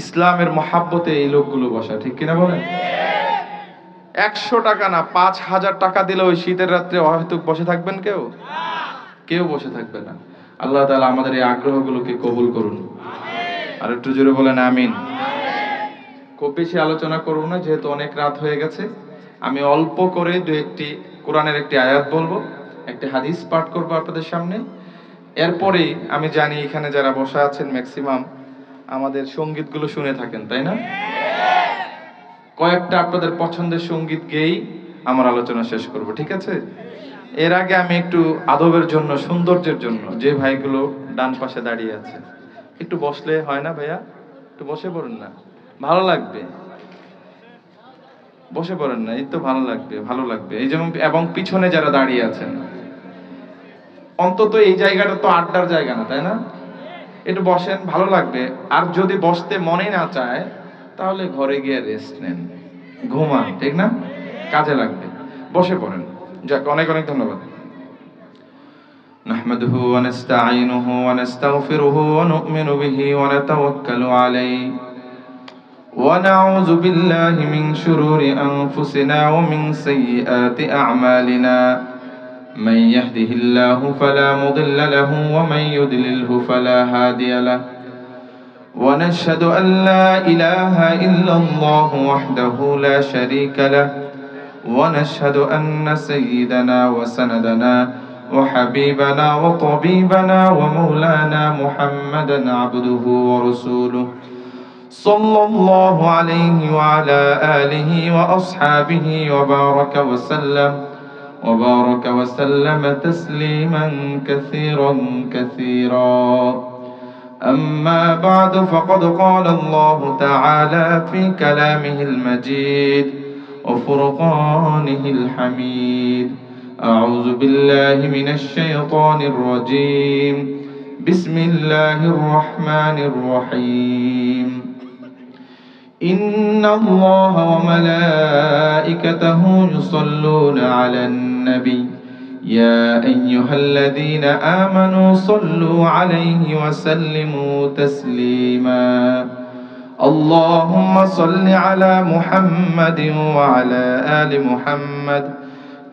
ইসলামের মহাব্বতে এই লোকগুলো বসা, ঠিক কিনা বলেন? 100 টাকা না, 5000 টাকা দিলে ওই শীতের রাত্রে অহেতুক বসে থাকবেন কেউ? কেউ বসে থাকবে না। আল্লাহ তাআলা আমাদের এই আগ্রহগুলোকে কবুল করুন। আর একটু জোরে বলেন আমিন। খুব বেশি আলোচনা করব না, যেহেতু অনেক রাত হয়ে গেছে। আমি অল্প করে দু একটি কোরআনের একটি আয়াত বলবো, একটি হাদিস পাঠ করবো আপনাদের সামনে। এরপরেই আমি জানি এখানে যারা বসা আছেন ম্যাক্সিমাম আমাদের সঙ্গীতগুলো শুনে থাকেন, তাই না? কয়েকটা আপনাদের পছন্দের সঙ্গীত গেয়েই আমার আলোচনা শেষ করব, ঠিক আছে? এর আগে আমি একটু আদবের জন্য, সৌন্দর্যের জন্য, যে ভাইগুলো ডান পাশে দাঁড়িয়ে আছে একটু বসলে হয় না ভাইয়া? একটু বসে পড়ুন না, ভালো লাগবে। বসে পড়েন না, এই তো ভালো লাগবে, ভালো লাগবে। এই যেমন, এবং পিছনে যারা দাঁড়িয়ে আছেন, অন্তত এই জায়গাটা তো আড্ডার জায়গা না, তাই না? একটু বসেন, ভালো লাগবে। আর যদি বসতে মনে না চায় তাহলে ঘরে গিয়ে রেস্ট নেন, ঘুমান, ঠিক না? কাজে লাগবে। বসে পড়েন। যাক, অনেক অনেক ধন্যবাদ। নাহমাদুহু ওয়া নাস্তাঈনুহু ওয়া নাস্তাগফিরুহু ওয়া নু'মিনু বিহি ওয়া নাতাওয়াক্কালু আলাইহি ওয়া নাউযু বিল্লাহি মিন শুরুরি আনফুসিনা ওয়া মিন সাইয়্যাতি আ'মালিনা। من يهده الله فلا مضل له ومن يضلله فلا هادي له ونشهد أن لا إله إلا الله وحده لا شريك له ونشهد أن سيدنا وسندنا وحبيبنا وطبيبنا ومولانا محمدا عبده ورسوله صلى الله عليه وعلى آله وأصحابه وبارك وسلم تسليما كثيرا كثيرا. أما بعد، فقد قال الله تعالى في كلامه المجيد وفرقانه الحميد: أعوذ بالله من الشيطان الرجيم، بسم الله الرحمن الرحيم. إن الله وملائكته يصلون على النبي يا أيها الذين آمنوا صلوا عليه وسلموا تسليما. اللهم صل على محمد وعلى آل محمد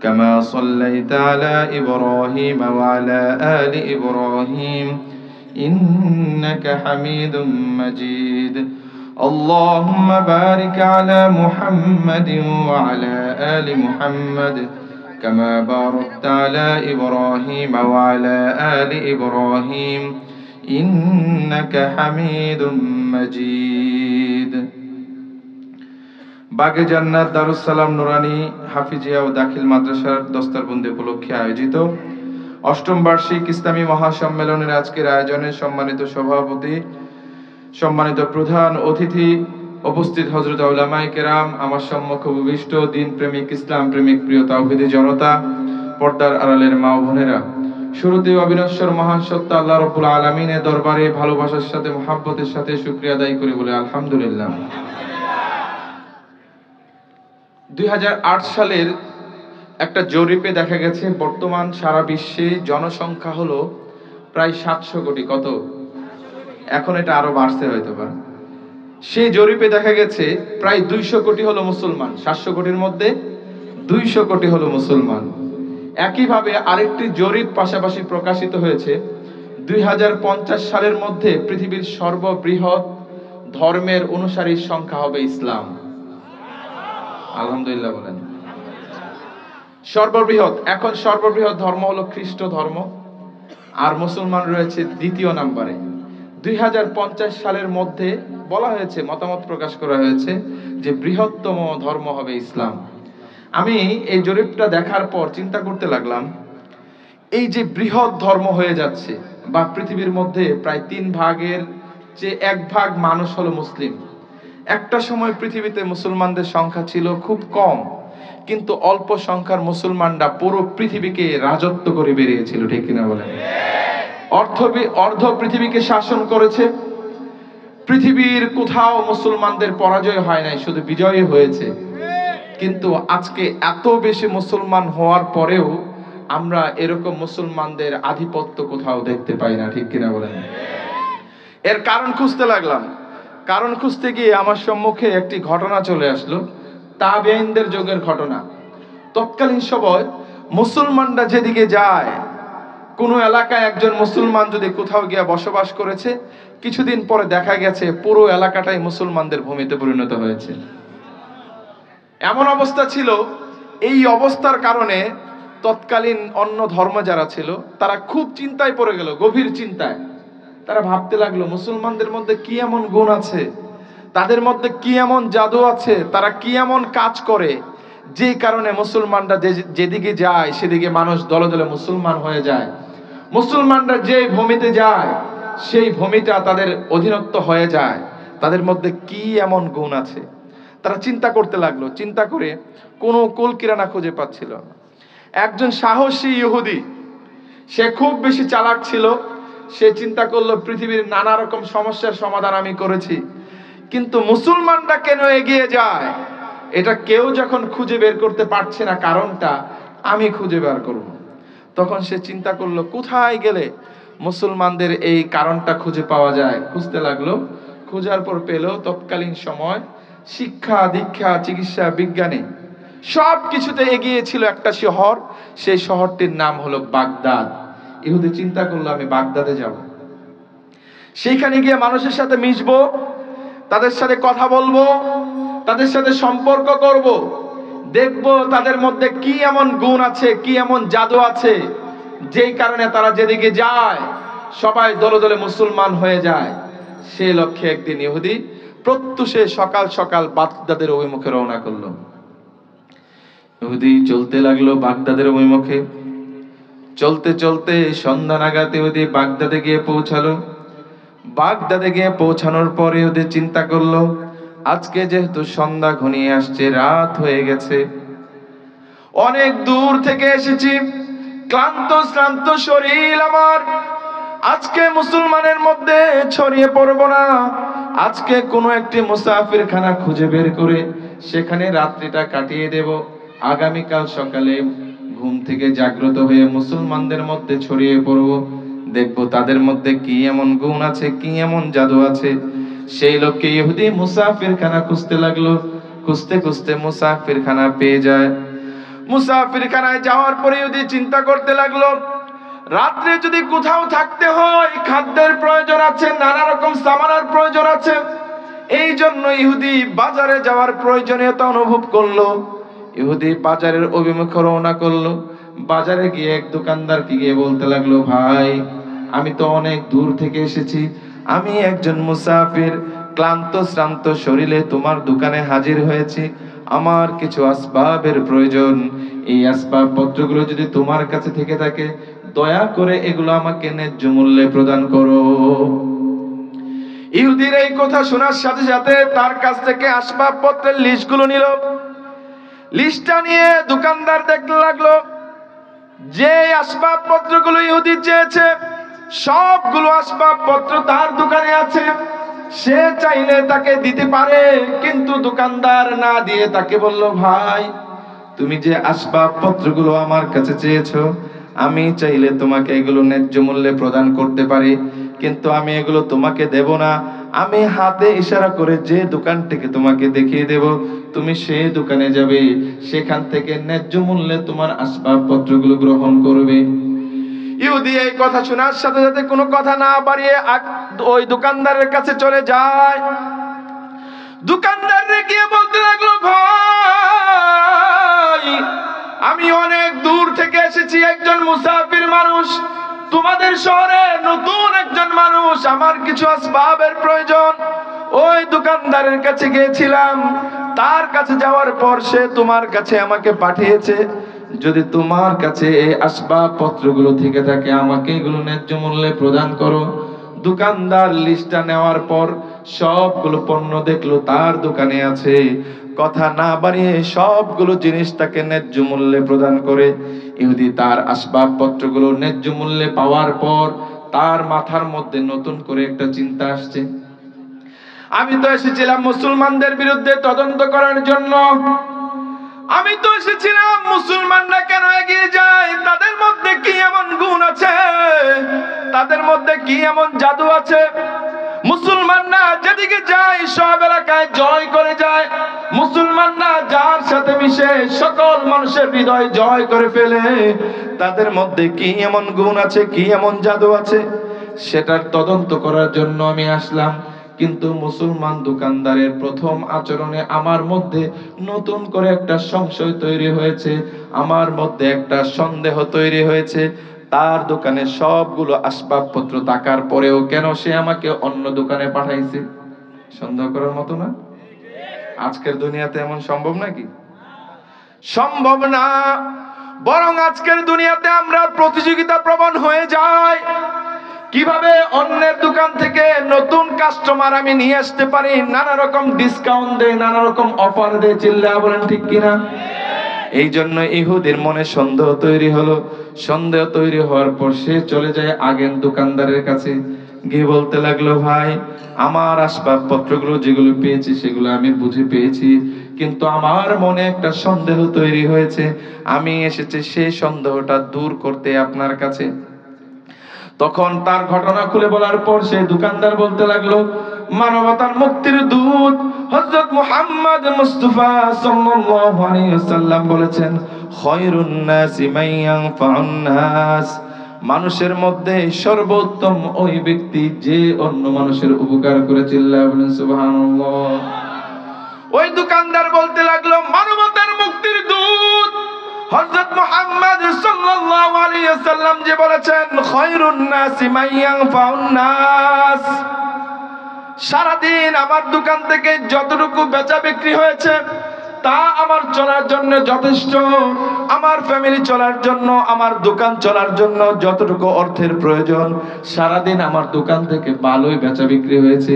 كما صليت على إبراهيم وعلى آل إبراهيم إنك حميد مجيد. اللهم بارك على محمد وعلى آل محمد كما باركت على إبراهيم وعلى آل إبراهيم إنك حميد مجيد. বাগে জান্নাত দারুস সালাম নুরানি হাফিজিয়া ও দাখিল মাদ্রাসার দস্তারবন্দি উপলক্ষে আয়োজিত অষ্টম বার্ষিক ইসলামী মহাসম্মেলনের আজকের আয়োজনের সম্মানিত সভাপতি, সম্মানিত প্রধান অতিথি, উপস্থিত হযরত উলামায়ে কেরাম, আমার সম্মুখে উপবিষ্ট দিন প্রেমিক, ইসলাম প্রেমিক প্রিয় তাওহীদি জনতা, পর্দার আড়ালের মা ও বোনেরা, শুরুতেই অবিনশ্বর মহান সত্তা আল্লাহ রাব্বুল আলামিনের দরবারে ভালোবাসার সাথে মুহাব্বতের সাথে শুকরিয়া আদায় করি বলে আলহামদুলিল্লাহ। 2008 সালের একটা জরিপে দেখা গেছে বর্তমান সারা বিশ্বে জনসংখ্যা হলো প্রায় 700 কোটি। কত? এখন এটা আরো বাড়ছে হয়তো বা। সেই জরিপে দেখা গেছে প্রায় 200 কোটি হলো মুসলমান। 700 কোটির মধ্যে 200 কোটি হলো মুসলমান। একইভাবে আরেকটি জরিপ পাশাপাশি প্রকাশিত হয়েছে, 2050 সালের মধ্যে পৃথিবীর সর্ববৃহৎ ধর্মের অনুসারীর সংখ্যা হবে ইসলাম। আলহামদুলিল্লাহ বলেন। সর্ববৃহৎ, এখন সর্ববৃহৎ ধর্ম হলো খ্রিস্ট ধর্ম, আর মুসলমান রয়েছে দ্বিতীয় নম্বরে। 2050 সালের মধ্যে বলা হয়েছে, মতামত প্রকাশ করা হয়েছে যে বৃহত্তম ধর্ম হবে ইসলাম। আমি এই জরিপটা দেখার পর চিন্তা করতে লাগলাম, এই যে বৃহৎ ধর্ম হয়ে যাচ্ছে, বা পৃথিবীর মধ্যে প্রায় 3 ভাগের যে 1 ভাগ মানুষ হলো মুসলিম। একটা সময় পৃথিবীতে মুসলমানদের সংখ্যা ছিল খুব কম, কিন্তু অল্প সংখ্যার মুসলমানরা পুরো পৃথিবীকে রাজত্ব করে বেরিয়েছিল, ঠিক কিনা বলেন? অর্ধ পৃথিবীকে শাসন করেছে। পৃথিবীর কোথাও মুসলমানদের পরাজয় হয় নাই, শুধু বিজয়ই হয়েছে। কিন্তু আজকে এত বেশি মুসলমান হওয়ার পরেও আমরা এরকম মুসলমানদের আধিপত্য কোথাও দেখতে পাই না, ঠিক কিনা বলেন? এর কারণ খুঁজতে লাগলাম। কারণ খুঁজতে গিয়ে আমার সম্মুখে একটি ঘটনা চলে আসলো, তাবেঈনদের যুগের ঘটনা। তৎকালীন সময় মুসলমানরা যেদিকে যায়, কোনো এলাকায় একজন মুসলমান যদি কোথাও গিয়ে বসবাস করেছে, কিছুদিন পরে দেখা গেছে পুরো এলাকাটাই মুসলমানদের ভূমিতে পরিণত হয়েছে। এমন অবস্থা ছিল, এই অবস্থার কারণে তৎকালীন অন্য ধর্ম যারা ছিল তারা খুব চিন্তায় পড়ে গেল, গভীর চিন্তায়। তারা ভাবতে লাগলো মুসলমানদের মধ্যে কি এমন গুণ আছে, তাদের মধ্যে কি এমন জাদু আছে, তারা কি এমন কাজ করে যে কারণে মুসলমানরা যেদিকে যায় সেদিকে মানুষ দলে দলে মুসলমান হয়ে যায়। মুসলমানরা যে ভূমিতে যায় সেই ভূমিটা তাদের অধীনস্থ হয়ে যায়। তাদের মধ্যে কি এমন গুণ আছে, তারা চিন্তা করতে লাগলো। চিন্তা করে কোনো কুল কিরানা খুঁজে পাচ্ছিল না। একজন সাহসী ইহুদি, সে খুব বেশি চালাক ছিল। সে চিন্তা করলো পৃথিবীর নানা রকম সমস্যার সমাধান আমি করেছি, কিন্তু মুসলমানরা কেন এগিয়ে যায় এটা কেউ যখন খুঁজে বের করতে পারছে না কারণটা, আমি খুঁজে বের করব। তখন সে চিন্তা করলো কোথায় গেলে মুসলমানদের এই কারণটা খুঁজে পাওয়া যায়। খুঁজতে লাগলো, খোঁজার পর পেল তৎকালীন সময় শিক্ষা দীক্ষা চিকিৎসা বিজ্ঞানে সব কিছুতে এগিয়ে ছিল একটা শহর, সেই শহরটির নাম হলো বাগদাদ। ইহুদি চিন্তা করলো আমি বাগদাদে যাব, সেইখানে গিয়ে মানুষের সাথে মিশবো, তাদের সাথে কথা বলবো, তাদের সাথে সম্পর্ক করব, দেখব তাদের মধ্যে কি এমন গুণ আছে, কি এমন জাদু আছে যেই কারণে তারা যেদিকে যায় সবাই দলে দলে মুসলমান হয়ে যায়। সেই লক্ষ্যে একদিন ইহুদি প্রত্যুষে সকাল সকাল বাগদাদের অভিমুখে রওনা করলো। ইহুদি চলতে লাগলো বাগদাদের অভিমুখে। চলতে চলতে সন্ধ্যা নাগাদ ইহুদি বাগদাদে গিয়ে পৌঁছালো। বাগদাদে গিয়ে পৌঁছানোর পরে ইহুদি চিন্তা করলো আজকে যেহেতু সন্ধ্যা ঘনিয়ে আসছে, রাত হয়ে গেছে, অনেক দূর থেকে এসেছি, ক্লান্ত শ্রান্ত শরীর আমার, আজকে মুসলমানের মধ্যে ছড়িয়ে পড়বো না। আজকে কোনো একটি মুসাফির খানা খুঁজে বের করে সেখানে রাত্রিটা কাটিয়ে দেব। আগামীকাল সকালে ঘুম থেকে জাগ্রত হয়ে মুসলমানদের মধ্যে ছড়িয়ে পড়ব, দেখব তাদের মধ্যে কি এমন গুণ আছে, কি এমন জাদু আছে। সেই লক্ষ্যে ইহুদি মুসাফির খানা খুঁজতে লাগলো। খুঁজতে খুঁজতে মুসাফির খানা পেয়ে যায়। মুসাফির খানায় যাওয়ার পরে ইহুদি চিন্তা করতে লাগলো রাত্রে যদি কোথাও থাকতে হয় খাদ্যের প্রয়োজন আছে, নানা রকম সামানের প্রয়োজন আছে। এই জন্য ইহুদি বাজারে যাওয়ার প্রয়োজনীয়তা অনুভব করলো। ইহুদি বাজারের অভিমুখে রওনা করলো। বাজারে গিয়ে এক দোকানদারকে গিয়ে বলতে লাগলো, ভাই আমি তো অনেক দূর থেকে এসেছি, আমি একজন মুসাফির, ক্লান্ত শ্রান্ত শরীরে তোমার দোকানে হাজির হয়েছি, আমার কিছু আসবাবের প্রয়োজন। এই আসবাব পত্রগুলো যদি তোমার কাছে থেকে থাকে দয়া করে এগুলো আমাকে ন্যায্য মূল্যে প্রদান করো। ইহুদির এই কথা শোনার সাথে সাথে তার কাছ থেকে আসবাবপত্রের লিস্টগুলো নিল। লিস্টটা নিয়ে দোকানদার দেখতে লাগলো যে আসবাবপত্রগুলো ইহুদি চেয়েছে সবগুলো আসবাবপত্র তার দোকানে আছে। সে চাইলে তাকে দিতে পারে, কিন্তু দোকানদার না দিয়ে তাকে বলল, ভাই তুমি যে আসবাবপত্রগুলো আমার কাছে চেয়েছো আমি চাইলে তোমাকে এগুলো ন্যায্য মূল্যে প্রদান করতে পারি, কিন্তু আমি এগুলো তোমাকে দেব না। আমি হাতে ইশারা করে যে দোকানটিকে তোমাকে দেখিয়ে দেব, তুমি সেই দোকানে যাবে, সেখান থেকে ন্যায্য মূল্যে তোমার আসবাবপত্রগুলো গ্রহণ করবে। ইহুদি এই কথা শোনার সাথে সাথে কোনো কথা না বাড়িয়ে ওই দোকানদারের কাছে চলে যায়। দোকানদার গিয়ে বলতে লাগলো, ভাই আমি অনেক দূর থেকে এসেছি, একজন মুসাফির মানুষ, তোমাদের শহরে নতুন একজন মানুষ, আমার কিছু আসবাবের প্রয়োজন। ওই দোকানদারের কাছে গিয়েছিলাম, তার কাছে যাওয়ার পর সে তোমার কাছে আমাকে পাঠিয়েছে। যদি তোমার কাছে এই আসবাবপত্রগুলো থেকে থাকে আমাকে এগুলো ন্যায্য মূল্যে প্রদান করো। দোকানদার লিস্টটা নেওয়ার পর সবগুলো পণ্য দেখলো তার দোকানে আছে। কথা না বাড়িয়ে সবগুলো জিনিস তাকে ন্যায্য মূল্যে প্রদান করে। ইহুদি তার আসবাবপত্রগুলো ন্যায্য মূল্যে পাওয়ার পর তার মাথার মধ্যে নতুন করে একটা চিন্তা আসছে, আমি তো এসেছিলাম মুসলমানদের বিরুদ্ধে তদন্ত করার জন্য, আমি তো এসেছিলাম মুসলমানরা কেন এগিয়ে যায়, তাদের মধ্যে কি এমন গুণ আছে, তাদের মধ্যে কি এমন জাদু আছে। মুসলমানরা যেদিকে যায় সব এলাকায় জয় করে যায়। মুসলমানরা যার সাথে মিশে সকল মানুষের হৃদয় জয় করে ফেলে। তাদের মধ্যে কি এমন গুণ আছে, কি এমন জাদু আছে, সেটার তদন্ত করার জন্য আমি আসলাম। কিন্তু মুসলমান দোকানদারের প্রথম আচরণে আমার মধ্যে নতুন করে একটা সংশয় তৈরি হয়েছে, আমার মধ্যে একটা সন্দেহ তৈরি হয়েছে। তার দোকানে সবগুলো আসবাবপত্র থাকার পরেও কেন সে আমাকে অন্য দোকানে পাঠাইছে? সন্দেহ করার মতো না? আজকের দুনিয়াতে এমন সম্ভব নাকি? সম্ভব না। বরং আজকের দুনিয়াতে আমরা প্রতিযোগিতা প্রবণ হয়ে যাই। কিভাবে অন্যের দোকান থেকে নতুন কাস্টমার আমি নিয়ে আসতে পারি, নানা রকম ডিসকাউন্ট দেয়, নানা রকম অফার দেয়, চিল্লায়া বলেন ঠিক কিনা? এই জন্য ইহুদির মনে সন্দেহ তৈরি হলো। সন্দেহ তৈরি হওয়ার পর সে চলে যায় আগের দোকানদারের কাছে, গিয়ে বলতে লাগলো, ভাই আমার আসবাবপত্রগুলো যেগুলো পেয়েছি সেগুলো আমি বুঝে পেয়েছি, কিন্তু আমার মনে একটা সন্দেহ তৈরি হয়েছে, আমি এসেছি সেই সন্দেহটা দূর করতে আপনার কাছে। তখন তার ঘটনা খুলে বলার পর সেই দোকানদার বলতে লাগলো, মানবতার মুক্তির দূত হযরত মুহাম্মদ মুস্তাফা সাল্লাল্লাহু আলাইহি ওয়াসাল্লাম বলেছেন, খায়রুন নাসি মান ইয়ানফাউন নাস, মানুষের মধ্যে সর্বোত্তম ওই ব্যক্তি যে অন্য মানুষের উপকার করে। চিল্লায়া বলেন সুবহানাল্লাহ। ওই দোকানদার বলতে লাগলো, মানবতার মুক্তির দূত হযরত মুহাম্মদ সাল্লাল্লাহু আলাইহি ওয়াসাল্লাম যে বলেছেন, খায়রুন নাসি মান ইয়ানফাউন নাস, সারাদিন আমার দোকান থেকে যতটুকু বেচা বিক্রি হয়েছে তা আমার চলার জন্য যথেষ্ট। আমার ফ্যামিলি চলার জন্য, আমার দোকান চলার জন্য যতটুকু অর্থের প্রয়োজন, সারাদিন আমার দোকান থেকে ভালোই বেচা বিক্রি হয়েছে।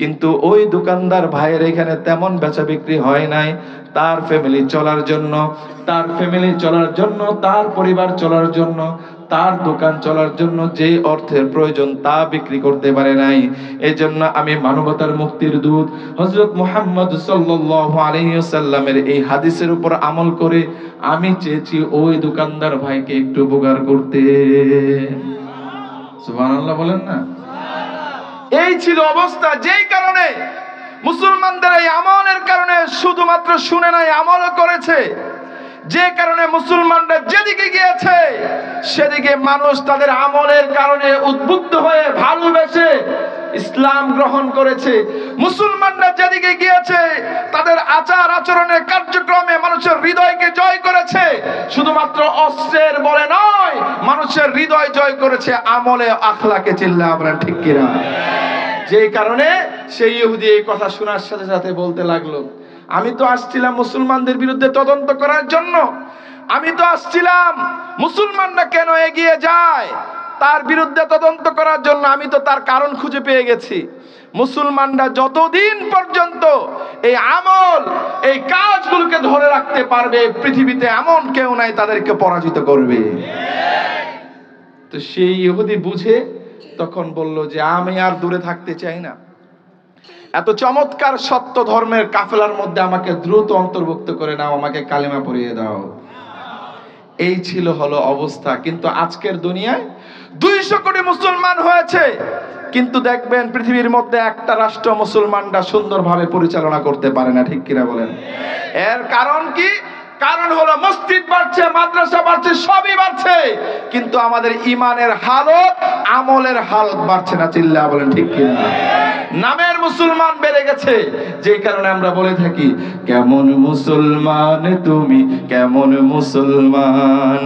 কিন্তু ওই দোকানদার ভাইয়ের এখানে তেমন বেচা বিক্রি হয় নাই। তার ফ্যামিলি চলার জন্য, তার ফ্যামিলি চলার জন্য, তার পরিবার চলার জন্য, তার দোকান চলার জন্য যে অর্থের প্রয়োজন তা বিক্রি করতে পারে নাই। এজন্য আমি মানবতার মুক্তির দূত হযরত মুহাম্মদ সাল্লাল্লাহু আলাইহি ওয়াসাল্লামের এই হাদিসের উপর আমল করে আমি চেয়েছি ওই দোকানদার ভাইকে একটু উপকার করতে। সুবহানাল্লাহ বলেন না? এই ছিল অবস্থা। যেই কারণে মুসলমানদের এই আমলের কারণে শুধুমাত্র শুনে নাই, আমলও করেছে। যে কারণে মুসলমানরা যেদিকে গিয়েছে সেদিকে মানুষ তাদের আমলের কারণে উদ্বুদ্ধ হয়ে ভালোবেসে ইসলাম গ্রহণ করেছে। মুসলমানরা যেদিকে গিয়েছে তাদের আচার আচরণের কার্যক্রমে মানুষের হৃদয়কে জয় করেছে। শুধুমাত্র অস্ত্রের বলে নয়, মানুষের হৃদয় জয় করেছে আমলে আখলাকে। চিল্লায়া বলেন ঠিক কিনা? যেই কারণে সেই ইহুদি এই কথা শোনার সাথে সাথে বলতে লাগলো, আমি তো আসছিলাম মুসলমানদের বিরুদ্ধে তদন্ত করার জন্য, আমি তো আসছিলাম মুসলমানরা কেন এগিয়ে যায় তার বিরুদ্ধে তদন্ত করার জন্য। আমি তো তার কারণ খুঁজে পেয়ে গেছি। মুসলমানরা যতদিন পর্যন্ত এই আমল, এই কাজগুলোকে ধরে রাখতে পারবে, পৃথিবীতে এমন কেউ নাই তাদেরকে পরাজিত করবে। তো সেই ইহুদি বুঝে তখন বলল যে, আমি আর দূরে থাকতে চাই না, এত চমৎকার সত্য ধর্মের কাফেলার মধ্যে আমাকে দ্রুত অন্তর্ভুক্ত করে নাও, আমাকে কালেমা পড়িয়ে দাও। এই ছিল হলো অবস্থা। কিন্তু আজকের দুনিয়ায় 200 কোটি মুসলমান হয়েছে, কিন্তু দেখবেন পৃথিবীর মধ্যে একটা রাষ্ট্র মুসলমানরা সুন্দরভাবে পরিচালনা করতে পারে না। ঠিক কিনা বলেন? এর কারণ কি? কারণ হলো মসজিদ বাড়ছে, মাদ্রাসা বাড়ছে, সবই বাড়ছে, কিন্তু আমাদের ইমানের হালত, আমলের হালত বাড়ছে না। চিল্লায়া বলেন ঠিক কিনা? নামের মুসলমান বেড়ে গেছে, যে কারণে আমরা বলে থাকি, কেমন মুসলমান তুমি, কেমন মুসলমান,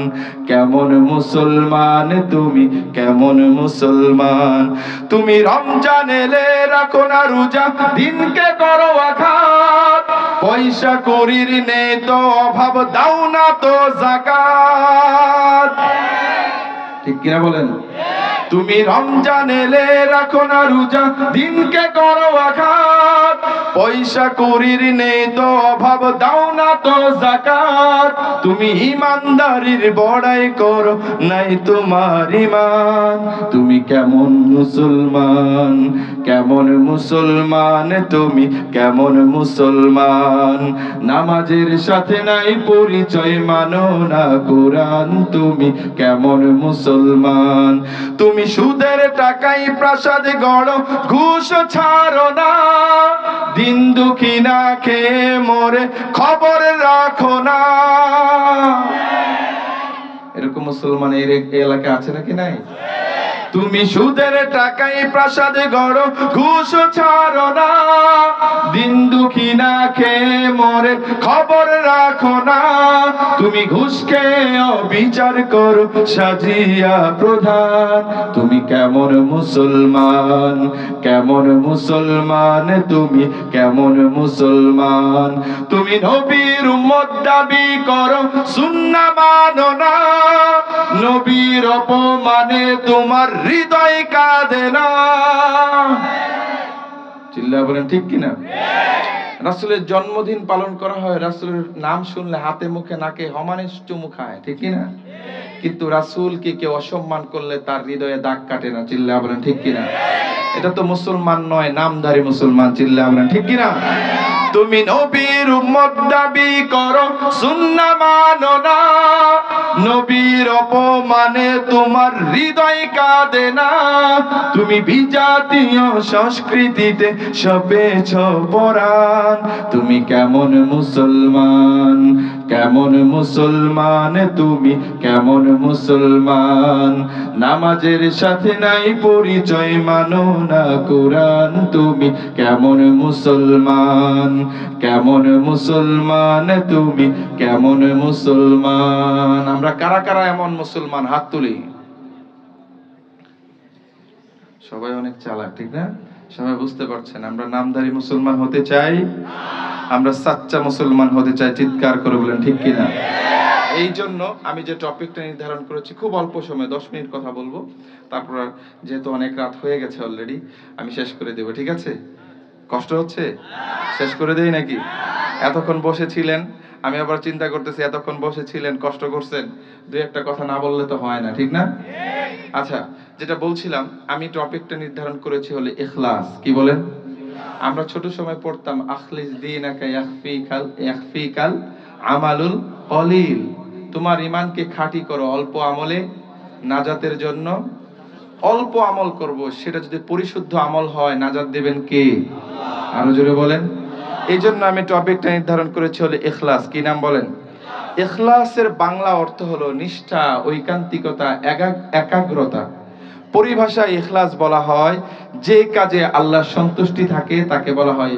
কেমন মুসলমান তুমি, কেমন মুসলমান। তুমি রমজান এলে রাখো না রোজা, দিনকে করো আঘাত, পয়সা করির নেই তো অভাব, দাও না তো যাকাত। ঠিক কিনা বলেন? তুমি রমজান এলে রাখো না রোজা, দিনকে করো আঘাত, পয়সা করির নেই তো অভাব, দাও না তো যাকাত। তুমি ইমানদারির বড়াই করো, নাই তোমার ঈমান। তুমি কেমন মুসলমান, কেমন মুসলমান, তুমি কেমন মুসলমান? নামাজের সাথে নাই পরিচয়, মানো না কোরআন, তুমি কেমন মুসলমান? তুমি সুদের টাকায় প্রাসাদ গড়ো, ঘুষ ছাড়ো না, দিন দুঃখী না খেয়ে মরে খবর রাখো না। এরকম মুসলমান এই এলাকায় আছে নাকি নাই? তুমি সুদের টাকায় প্রাসাদ গড়ো, ঘুষ ছাড়ো না, দিন দুঃখী না খেয়ে মরে খবর রাখো না। তুমি ঘুষ খেয়ে বিচার করো সাজিয়া প্রধান। তুমি কেমন মুসলমান, কেমন মুসলমান, তুমি কেমন মুসলমান? তুমি নবীর উম্মত দাবি করো, সুন্নাহ মানো না, নবীর অপমানে তোমার হৃদয় কাঁদে না। চিল্লায়া বলেন ঠিক কিনা? রাসূলের জন্মদিন পালন করা হয়, রাসূলের নাম শুনলে হাতে মুখে নাকে সমানে চুমু খায়, ঠিক কিনা? কিন্তু রাসূলকে কেউ অসম্মান করলে তার হৃদয়ে দাগ কাটে না। চিল্লায়া বলেন ঠিক কিনা? এটা তো মুসলমান নয়, নামধারী মুসলমান। চিল্লায়া বলেন ঠিক কিনা? তুমি নবীর উম্মত দাবি করো, সুন্নাহ মানো না, নবীর অপমানে তোমার হৃদয় কাঁদে না। তুমি বিজাতীয় সংস্কৃতিতে সপেছ পরাণ। তুমি কেমন মুসলমান, কেমন মুসলমান, তুমি কেমন মুসলমান? নামাজের সাথে নাই পরিচয়, মানো না কোরআন, তুমি কেমন মুসলমান? কেমন মুসলমান, তুমি কেমন মুসলমান? আমরা কারা কারা এমন মুসলমান? হাত তুলি। সবাই অনেক চালাক, ঠিক না? সবাই বুঝতে পারছেন আমরা নামধারী মুসলমান হতে চাই, আমরা সাচ্চা মুসলমান হতে চাই। চিৎকার করে বলেন ঠিক কিনা? এই জন্য আমি যে টপিকটা নির্ধারণ করেছি, খুব অল্প সময় 10 মিনিট কথা বলবো, তারপর যেহেতু অনেক রাত হয়ে গেছে অলরেডি, আমি শেষ করে দেব, ঠিক আছে? কষ্ট হচ্ছে? শেষ করে দেই নাকি? এতক্ষণ বসেছিলেন, আমি আবার চিন্তা করতেছি এতক্ষণ বসেছিলেন, কষ্ট করছেন, দুই একটা কথা না বললে তো হয় না, ঠিক না? আচ্ছা, যেটা বলছিলাম, আমি টপিকটা নির্ধারণ করেছি হলো ইখলাস। কি বলেন? আমরা ছোট সময় পড়তাম আখলিস দীনাকা ইয়াখফিকাল আমালুল কলিল। তোমার ঈমানকে খাঁটি করো, অল্প আমলে নাজাতের জন্য অল্প আমল করব, সেটা যদি পরিশুদ্ধ আমল হয় নাজাত দেবেন কে? আরো জোরে বলেন। এই জন্য আমি টপিকটা নির্ধারণ করেছি হলো ইখলাস। কি নাম বলেন? ইখলাসের বাংলা অর্থ হলো নিষ্ঠা, ঐকান্তিকতা, একাগ্রতা। পরিভাষায় ইখলাস বলা হয় যে কাজে আল্লাহর সন্তুষ্টি থাকে তাকে বলা হয়,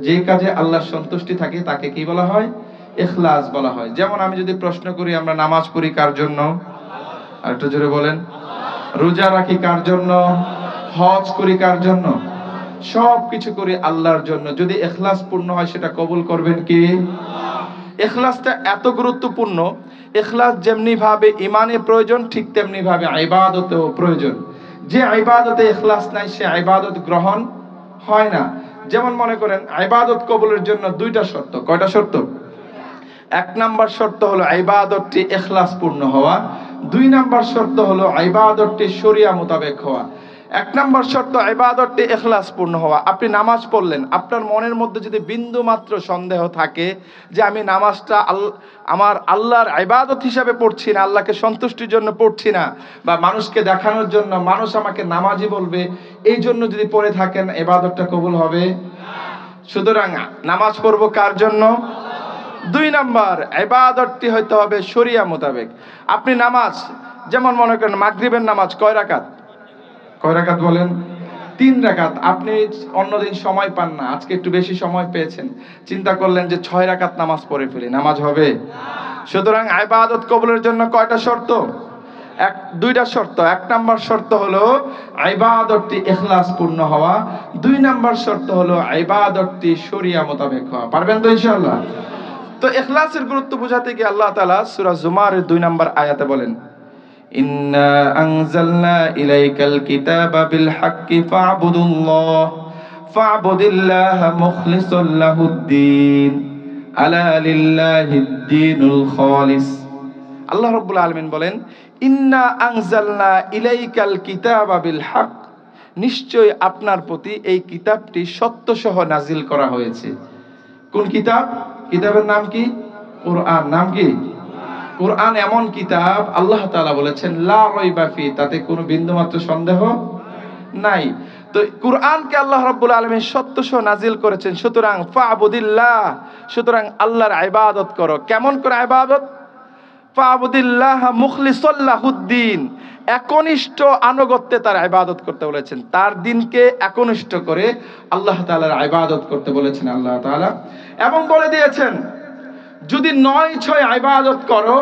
যে কাজে আল্লাহর সন্তুষ্টি থাকে তাকে কি বলা হয়? ইখলাস বলা হয়। যেমন আমি যদি প্রশ্ন করি, আমরা নামাজ পড়ি কার জন্য? আরেকটু জোরে বলেন। রোজা রাখি কার জন্য? হজ করি কার জন্য? সব কিছু করি আল্লাহর জন্য। যদি ইখলাস পূর্ণ হয় সেটা কবুল করবেন কে? ইখলাসটা এত গুরুত্বপূর্ণ, ইখলাস যেমনি ভাবে ঈমানে প্রয়োজন, ঠিক তেমনি ভাবে ইবাদতেও প্রয়োজন। যে ইবাদতে ইখলাস নাই সে ইবাদত গ্রহণ হয় না। যেমন মনে করেন ইবাদত কবুলের জন্য দুইটা শর্ত। কয়টা শর্ত? এক নাম্বার শর্ত হলো ইবাদতটি ইখলাস পূর্ণ হওয়া, দুই নাম্বার শর্ত হলো ইবাদতটি শরিয়া মোতাবেক হওয়া। এক নাম্বার শর্ত ইবাদতটি ইখলাস পূর্ণ হওয়া। আপনি নামাজ পড়লেন, আপনার মনের মধ্যে যদি বিন্দু মাত্র সন্দেহ থাকে যে আমি নামাজটা আমার আল্লাহর ইবাদত হিসাবে পড়ছি না, আল্লাহকে সন্তুষ্টির জন্য পড়ছি না, বা মানুষকে দেখানোর জন্য, মানুষ আমাকে নামাজি বলবে, এই জন্য যদি পড়ে থাকেন, ইবাদতটা কবুল হবে না। সুতরাং নামাজ পড়বো কার জন্য? দুই নাম্বার, ইবাদতটি হইতে হবে শরিয়া মোতাবেক। আপনি নামাজ, যেমন মনে করেন মাগরিবের নামাজ কয় রাকাত? কয় রাকাত বলেন? 3 রাকাত। আপনি অন্যদিন সময় পান না, আজকে একটু বেশি সময় পেয়েছেন, চিন্তা করলেন যে 6 রাকাত নামাজ পড়ে ফেলি, নামাজ হবে না। সুতরাং ইবাদত কবুলের জন্য কয়টা শর্ত? দুইটা শর্ত। এক নাম্বার শর্ত হলো ইবাদতটি ইখলাস পূর্ণ হওয়া, দুই নাম্বার শর্ত হলো ইবাদতটি শরিয়া মোতাবেক হওয়া। পারবেন তো ইনশাআল্লাহ? তো ইখলাসের গুরুত্ব বোঝাতে গিয়ে আল্লাহ তাআলা সূরা জুমারের 2 নম্বর আয়াতে বলেন, ইন্না আনজালনা ইলাইকাল কিতাবা বিল হাক্কি ফা'বুদুল্লাহ ফা'বুদিল্লাহ মুখলিসাল লাহুদ্দিন আলা লিল্লাহিদ্দীনুল খালিস। আল্লাহ রাব্বুল আলামিন বলেন, ইন্না আনজালনা ইলাইকাল কিতাবা বিল হক, নিশ্চয় আপনার প্রতি এই কিতাবটি সত্যসহ নাজিল করা হয়েছে। কোন কিতাব? কিতাবের নাম কি? কোরআন। নাম কি? কোরআন এমন কিতাব আল্লাহ তাআলা বলেছেন লা রাইবা ফি, তাতে কোনো বিন্দুমাত্র সন্দেহ নাই। তো কোরআনকে আল্লাহ রাব্বুল আলামিন সত্যসহ নাজিল করেছেন, সুতরাং ফা'বুদিল্লাহ, সুতরাং আল্লাহর ইবাদত করো। কেমন করে ইবাদত? ফা'বুদিল্লাহ মুখলিসাল লাহুদ্দিন, একনিষ্ঠ আনুগত্যে তার ইবাদত করতে বলেছেন। তার দিনকে একনিষ্ঠ করে আল্লাহ তাআলার ইবাদত করতে বলেছেন আল্লাহ তাআলা। এবং বলে দিয়েছেন যদি ৯-৬ ইবাদত করো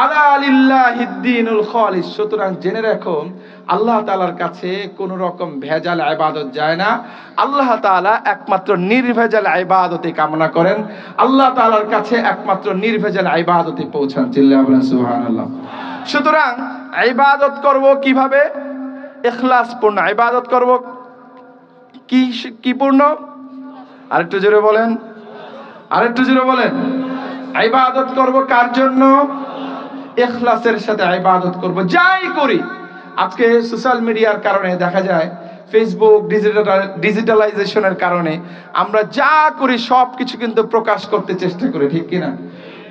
আলা লিল্লাহিদ্দীনুল খালিস, সুতরাং জেনে রাখো আল্লাহ তাআলার কাছে কোন রকম ভেজাল ইবাদত যায় না। আল্লাহ তাআলা একমাত্র নির্ভেজাল ইবাদতে কামনা করেন। আল্লাহ তাআলার কাছে একমাত্র নির্ভেজাল ইবাদতে পৌঁছান। চিল্লায়া বলেন সুবহানাল্লাহ। সুতরাং ইবাদত করব কিভাবে? ইখলাস পূর্ণ ইবাদত করব। কি পূর্ণ? আরেকটু জোরে বলেন, আরেকটু জোরে বলেন। ইবাদত করব কার জন্য? ইখলাসের সাথে ইবাদত করব। যাই করি, আজকে সোশ্যাল মিডিয়ার কারণে দেখা যায়, ফেসবুক ডিজিটালাইজেশনের কারণে আমরা যা করি সবকিছু কিন্তু প্রকাশ করতে চেষ্টা করি, ঠিক কিনা?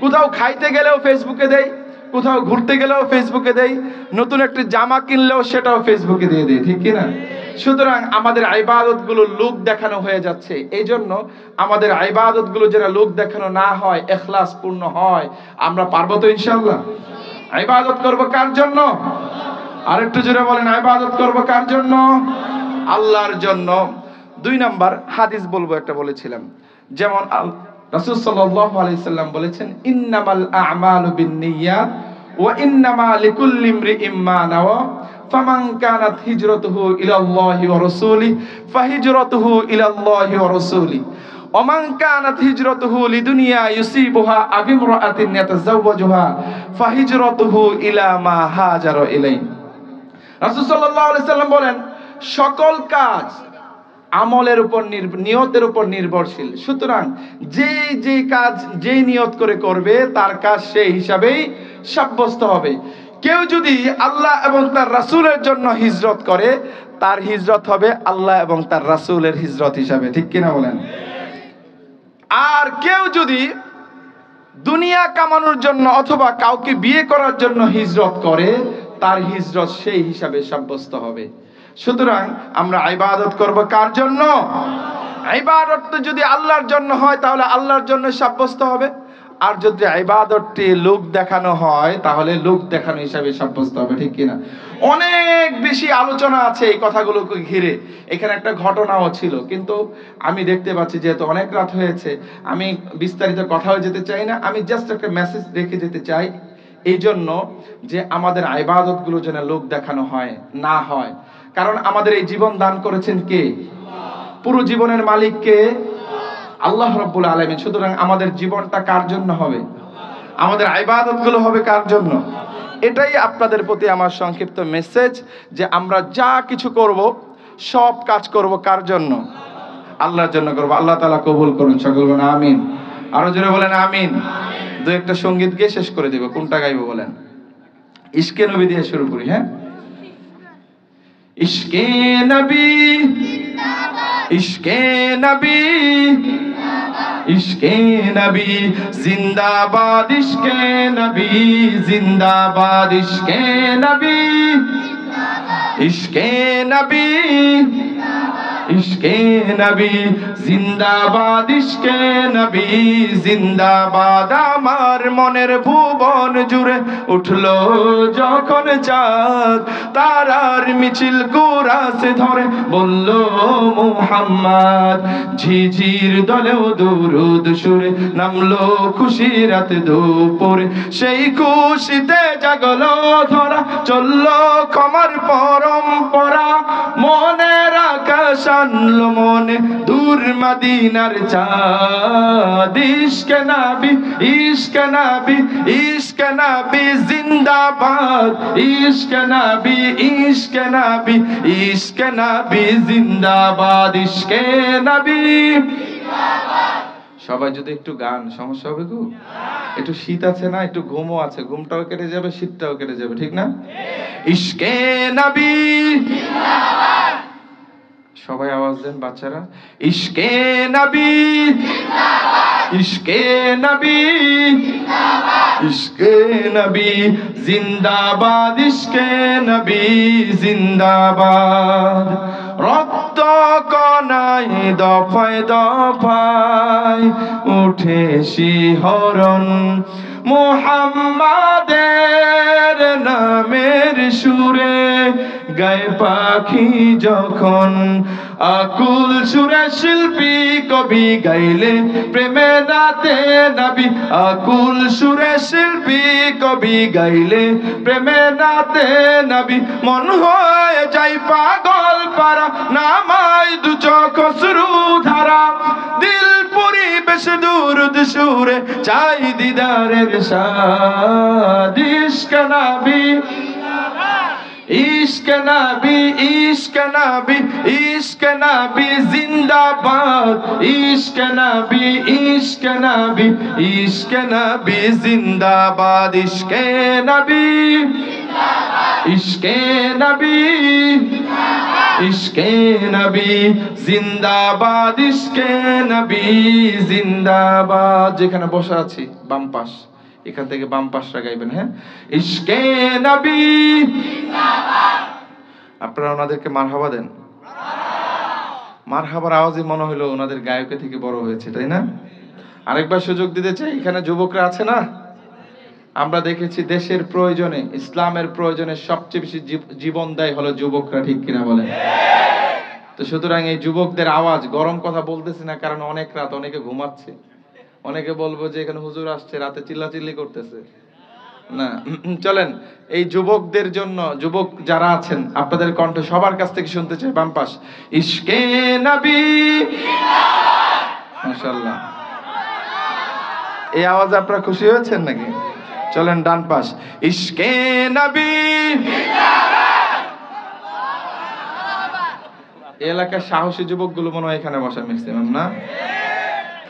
কোথাও খাইতে গেলেও ফেসবুকে দেই, কোথাও ঘুরতে গেলেও ফেসবুকে দেই, নতুন একটা জামা কিনলেও সেটাও ফেসবুকে দিয়ে দেই, ঠিক কিনা? সুতরাং আমাদের ইবাদতগুলো লোক দেখানো হয়ে যাচ্ছে। এই জন্য আমাদের ইবাদতগুলো যেটা লোক দেখানো না হয়, ইখলাস পূর্ণ হয়, আমরা পারবো তো ইনশাআল্লাহ? ইবাদত করব কার জন্য? আরেকটু জোরে বলেন, ইবাদত করব কার জন্য? আল্লাহর জন্য। ২ নাম্বার হাদিস বলবো, একটা বলেছিলাম, যেমন রাসূল সাল্লাল্লাহু আলাইহি সাল্লাম বলেছেন ইন্নামাল আ'মালু বিন্নিয়াত ওয়া ইন্নামা লিকুল্লি ইমরিইম মা নাওয়া ফামান কানাত হিজরাতুহু ইলাল্লাহি ওয়া রাসূলিহি ফাহিজরাতুহু ইলাল্লাহি ওয়া রাসূলিহি ওয়া মান কানাত হিজরাতুহু লিদুনিয়া ইউসিবুহা আও ইমরাআতিন ইয়াতাযাওয়াজুহা ফাহিজরাতুহু ইলা মা হাজারা ইলাইহি। রাসূল সাল্লাল্লাহু আলাইহি সাল্লাম বলেন সকল কাজ আমলের উপর নিয়তের উপর নির্ভরশীল। সুতরাং যে কাজ যেই নিয়ত করে করবে তার কাজ সেই হিসাবেই সাব্যস্ত হবে। কেউ যদি আল্লাহ এবং তার রাসূলের জন্য হিজরত করে, তার হিজরত হবে আল্লাহ এবং তার রাসূলের হিজরত হিসাবে, ঠিক কিনা বলেন? আর কেউ যদি দুনিয়া কামানোর জন্য অথবা কাউকে বিয়ে করার জন্য হিজরত করে, তার হিজরত সেই হিসাবে সাব্যস্ত হবে। সুতরাং আমরা ইবাদত করব কার জন্য? ইবাদত যদি আল্লাহর জন্য হয় তাহলে আল্লাহর জন্য সাব্যস্ত হবে, আর যদি ইবাদতটি লোক দেখানো হয় তাহলে লোক দেখানো হিসাবে সাব্যস্ত হবে, ঠিক কিনা? অনেক বেশি আলোচনা আছে এই কথাগুলোকে ঘিরে। এখানে একটা ঘটনাও ছিল, কিন্তু আমি দেখতে পাচ্ছি যেহেতু অনেক রাত হয়েছে, আমি বিস্তারিত কথাও যেতে চাই না। আমি জাস্ট একটা মেসেজ রেখে যেতে চাই, এই জন্য যে আমাদের ইবাদতগুলো যেন লোক দেখানো হয় না হয়। কারণ আমাদের এই জীবন দান করেছেন কে? পুরো জীবনের মালিক কে? আল্লাহ রাব্বুল আলামিন। সুতরাং আমাদের জীবনটা কার জন্য হবে? আমাদের ইবাদতগুলো হবে কার জন্য? এটাই আপনাদের প্রতি আমার সংক্ষিপ্ত মেসেজ, যে আমরা যা কিছু করব সব কাজ করব কার জন্য? আল্লাহর জন্য করব। আল্লাহ তাআলা কবুল করুন, সকল বলেন আমিন। আরো জোরে বলেন আমিন। দুই একটা সঙ্গীত গিয়ে শেষ করে দেব। কোনটা গাইবো বলেন? ইশকে নবী দিয়ে শুরু করি। হ্যাঁ, ইশকে নবী জিন্দাবাদ, ইশকে নবী জিন্দাবাদ, ইশকে নবী জিন্দাবাদ, ইশকে নবী জিন্দাবাদ, ইশকে নবী জিন্দাবাদ, ইশকে নবী ইশকে নবী জিন্দাবাদ, ইশকে নবী জিন্দাবাদ। আমার মনের ভুবন জুড়ে উঠলো যখন চাঁদ, তারার মিছিল কুরাসে ধরে বলল মুহাম্মদ। ঝিঝির দলেও দুরুদ সুরে নামলো খুশি রাত দুপুরে, সেই খুশিতে জাগলো ধরা, চললো ক্ষমার পরম্পরা, মনের আকাশ টানলো মনে দূর মদিনার চাঁদ। ইশকে নবী ইশকে নবী ইশকে নবী জিন্দাবাদ, ইশকে নবী ইশকে নবী ইশকে নবী জিন্দাবাদ, ইশকে নবী। সবাই যদি একটু গান, সমস্যা হবে গো? একটু শীত আছে না, একটু ঘুমও আছে, ঘুমটাও কেটে যাবে, শীতটাও কেটে যাবে, ঠিক না? ইশকে নবী জিন্দাবাদ। সবাই আওয়াজ দেন বাচ্চারা, ইশকে নবী জিন্দাবাদ, ইশকে নবী জিন্দাবাদ, ইশকে নবী জিন্দাবাদ, ইশকে নবী জিন্দাবাদ। রক্ত কণায় দফায় দফায় উঠে শিহরণ, মুহাম্মাদের নামের সুরে গায়ে পাখি যখন। আকুল সুরে শিল্পী কবি গাইলে প্রেমে নাতে নবী, আকুল সুরে শিল্পী কবি গাইলে প্রেমে নাতে নবী। মন হয়ে যাই পাগল পারা, নামাই দু চোখ অশ্রু ধারা, দিল পরিবেশ দুরুদ সুরে চাই দিদারের সাদ। ইশকে নবী ইশকে নবী ইশকে নবী ইশকে নবী জিন্দাবাদ, ইশকে নবী ইশকে নবী ইশকে নবী জিন্দাবাদ, ইশকে নবী ইশকে নবী ইশকে নবী জিন্দাবাদ, ইশকে নবী জিন্দাবাদ। যেখানে বসে আছি বাম পাশ, এখান থেকে বাম পাশটা গাইবেন, হ্যাঁ? ইশকে নবী জিন্দাবাদ। আপনারা ওনাদেরকে মারহাবা দেন। মারহাবার আওয়াজই মনে হলো ওনাদের গায়কের থেকে বড় হয়েছে, তাই না? আরেকবার সুযোগ দিতে চাই, এখানে যুবকরা আছে না? আমরা দেখেছি দেশের প্রয়োজনে, ইসলামের প্রয়োজনে সবচেয়ে বেশি জীবন দেয় হলো যুবকরা, ঠিক কিনা বলেন? তো সুতরাং এই যুবকদের আওয়াজ, গরম কথা বলতেছি না কারণ অনেক রাত, অনেকে ঘুমাচ্ছে, অনেকে বলবো যে এখানে হুজুর আসছে রাতে চিল্লাচিল্লি করতেছে না। চলেন এই যুবকদের জন্য, যুবক যারা আছেন আপনাদের কণ্ঠ সবার কাছ থেকে শুনতে চাই, বাম পাশ। ইশকে নবী জিন্দাবাদ। মাশাআল্লাহ, এই আওয়াজে আপনারা খুশি হয়েছেন নাকি? চলেন ডান পাশ, ইশকে নবী জিন্দাবাদ। এই এলাকার সাহসী যুবকগুলো মনে হয় এখানে বসা ম্যাক্সিমাম, না?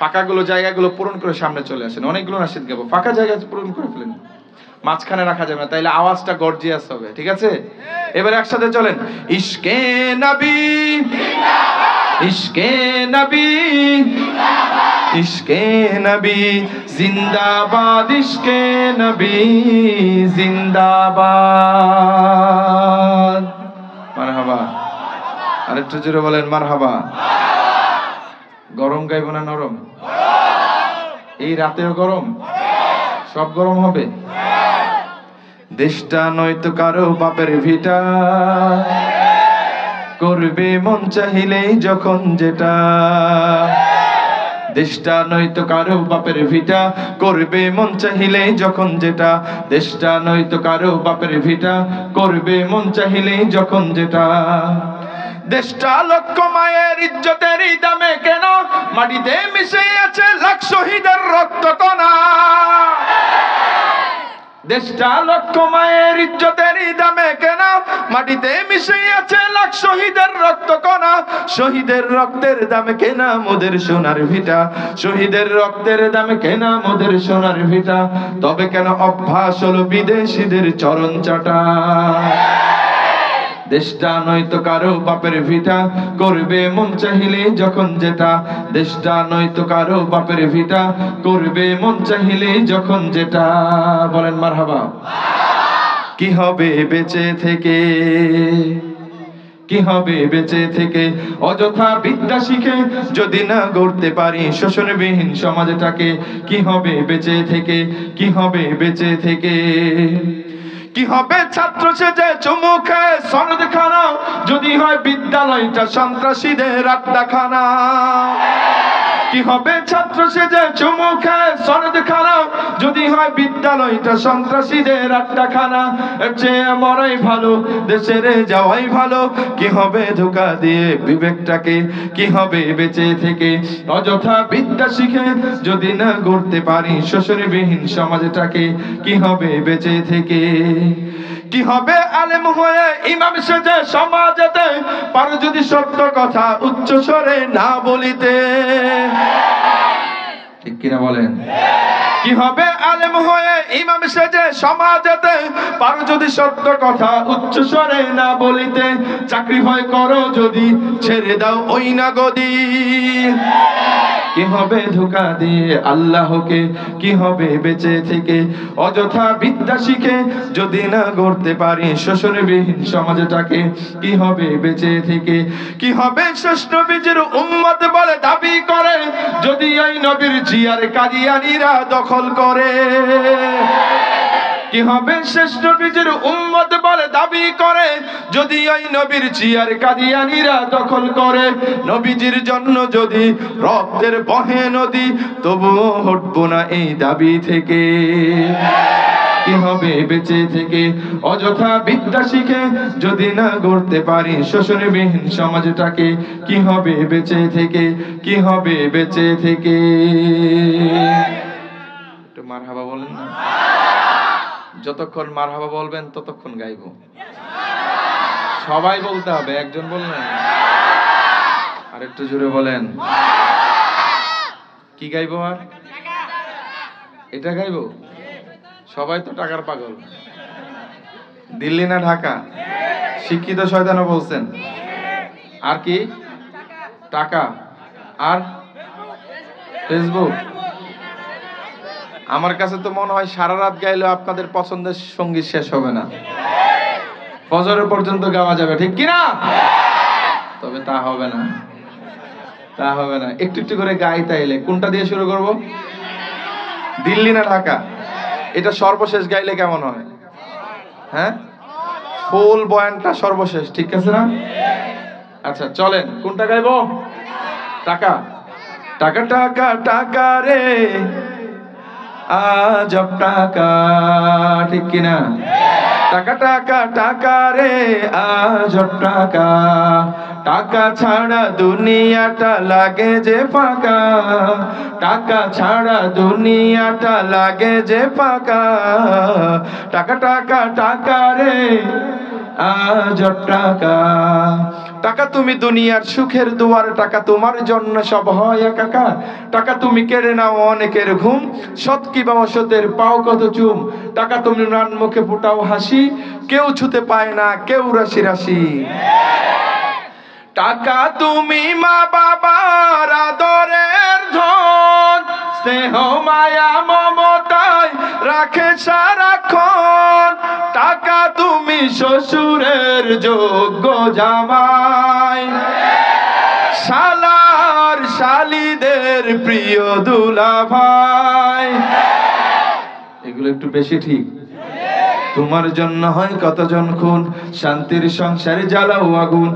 ফাঁকাগুলো জায়গাগুলো পূরণ করে সামনে চলে আসেন। অনেকগুলো নাশিদ গাবো, ফাঁকা জায়গা পূরণ করে ফেলেন, মাঝখানে রাখা যাবে না, তাইলে আওয়াজটা গর্জিয়াস হবে, ঠিক আছে? এবার একসাথে চলেন, ইশকে নবী জিন্দাবাদ, ইশকে নবী জিন্দাবাদ, ইশকে নবী জিন্দাবাদ, ইশকে নবী জিন্দাবাদ। মারহাবা, আরেকটু জোরে বলেন মারহাবা। গরম গাইব না নরম? এই রাতেও গরম, সব গরম হবে। দেশটা নয়তো কারো বাপের ভিটা, করবে মন চাহিলেই যখন যেটা। দেশটা নয়তো কারো বাপের ভিটা, করবে মন চাহিলেই যখন যেটা। দেশটা নয়তো কারো বাপের ভিটা, করবে মন চাহিলেই যখন যেটা। দেশটা লক্ষ মায়ের ইজ্জতের দামে কেন, মাটিতে মিশে আছে লাখ শহীদের রক্ত কণা। দেশটা লক্ষ মায়ের ইজ্জতের দামে কেন, মাটিতে মিশে আছে লাখ শহীদের রক্ত কণা। শহীদের রক্তের দামে কেনা মোদের সোনার ভিটা, শহীদের রক্তের দামে কেনা মোদের সোনার ভিটা। তবে কেন অভ্যাস হলো বিদেশিদের চরণ চাটা। দেশটা নয়তো কারো বাপের ভিটা, করবে মন চাহিলে যখন যেটা। দেশটা নয়তো কারো বাপের ভিটা, করবে মন চাহিলে যখন যেটা। বলেন মারহাবা। কি হবে বেঁচে থেকে, কি হবে বেঁচে থেকে অযথা বিদ্যা শিখে, যদি না গড়তে পারি শোষণবিহীন সমাজটাকে। কি হবে বেঁচে থেকে, কি হবে বেঁচে থেকে। কি হবে ছাত্র সেজে চুমু খেয়ে সনদ খানা, যদি হয় বিদ্যালয়টা সন্ত্রাসীদের আড্ডাখানা। কি হবে ছাত্র ছাত্র সেজে চুমু খায় সনদ খারাপ, যদি হয় বিদ্যালয়টা সন্ত্রাসীদের আড্ডাখানা। এর চেয়ে মরাই ভালো, দেশের যাওয়াই ভালো। কি হবে ধোঁকা দিয়ে বিবেকটাকে, কি হবে বেঁচে থেকে অযথা বিদ্যা শিখে যদি না গড়তে পারি শোষণবিহীন সমাজটাকে। কি হবে বেঁচে থেকে, কি হবে আলেম হয়ে ইমাম সেজে সমাজেতে পারো যদি সত্য কথা উচ্চ স্বরে না বলিতে। ঠিক কিনা বলেন? কি হবে আলেম হয়ে ইমাম সেজে সমাজেতে পারো যদি সত্য কথা উচ্চ স্বরে না বলিতে। চাকরি ভয় করো যদি ছেড়ে দাও ওই না গদি। কি হবে ধোঁকা দিয়ে আল্লাহকে, কি হবে বেঁচে থেকে অযথা বিদ্যা শিখে যদি না গড়তে পারি শোষণবিহীন সমাজটাকে। কি হবে বেঁচে থেকে, কি হবে শেষ নবীর উম্মত বলে দাবি করে যদি এই নবীর জিয়ার কাদিয়ানীরা দখল করে। কি হবে শেষ নবীর উম্মত বলে দাবি করে যদি ওই নবীর জিয়ার কাদিয়ানীরা দখল করে। নবীজির জন্য যদি রক্তের বহে নদী তবুও হটবো না এই দাবি থেকে। কি হবে বেঁচে থেকে অযথা বিদ্যা শিখে যদি না গড়তে পারি শোষণবিহীন সমাজটাকে। কি হবে বেঁচে থেকে, কি হবে বেঁচে থেকে। একটু মারহাবা বলেন না। যতক্ষণ মারহাবা বলবেন ততক্ষণ গাইবো। সবাই বলতে হবে, একজন বললেন আর একটু জোরে বলেন। কি গাইবো আর এটা গাইবো? সবাই তো টাকার পাগল। দিল্লি না ঢাকা? শিক্ষিত শয়তানও বলছেন। আর কি? টাকা আর ফেসবুক। আমার কাছে তো মনে হয় সারা রাত গাইলেও আপনাদের পছন্দের সঙ্গীত শেষ হবে না, ফজর পর্যন্ত গাওয়া যাবে। ঠিক কিনা? তবে তা হবে না, তা হবে না। একটু একটু করে গাই। তাইলে কোনটা দিয়ে শুরু করব? দিল্লি না ঢাকা? এটা সর্বশেষ গাইলে কেমন হয়? হ্যাঁ, ফুল বয়ানটা সর্বশেষ, ঠিক আছে না? আচ্ছা চলেন, কোনটা গাইবো? টাকা। টাকা টাকা টাকা রে আজব টাকা, ঠিক কিনা? টাকা টাকা টাকা রে আজব টাকা, টাকা ছাড়া দুনিয়াটা লাগে যে ফাঁকা। টাকা ছাড়া দুনিয়াটা লাগে যে ফাঁকা। টাকা টাকা টাকা রে আজব টাকা। টাকা তুমি দুনিয়ার সুখের দুয়ার, টাকা তোমার জন্য সব হয় একাকার। টাকা তুমি কেড়ে নাও অনেকের ঘুম, সৎ কি বা অসতের পাও কত চুম। টাকা তুমি ম্লান মুখে ফুটাও হাসি, কেউ ছুতে পায় না কেউ রাশি রাশি। টাকা তুমি মা বাবার আদরের ধন, স্নেহ মায়া মমতায় রাখে সারাক্ষণ। টাকা তুমি শ্বশুরের যোগ্য জামাই, শালার শালিদের প্রিয় দুলাভাই। এগুলো একটু বেশি ঠিক। তোমার জন্য হয় কতজন খুন, শান্তির সংসারে জ্বালাও আগুন।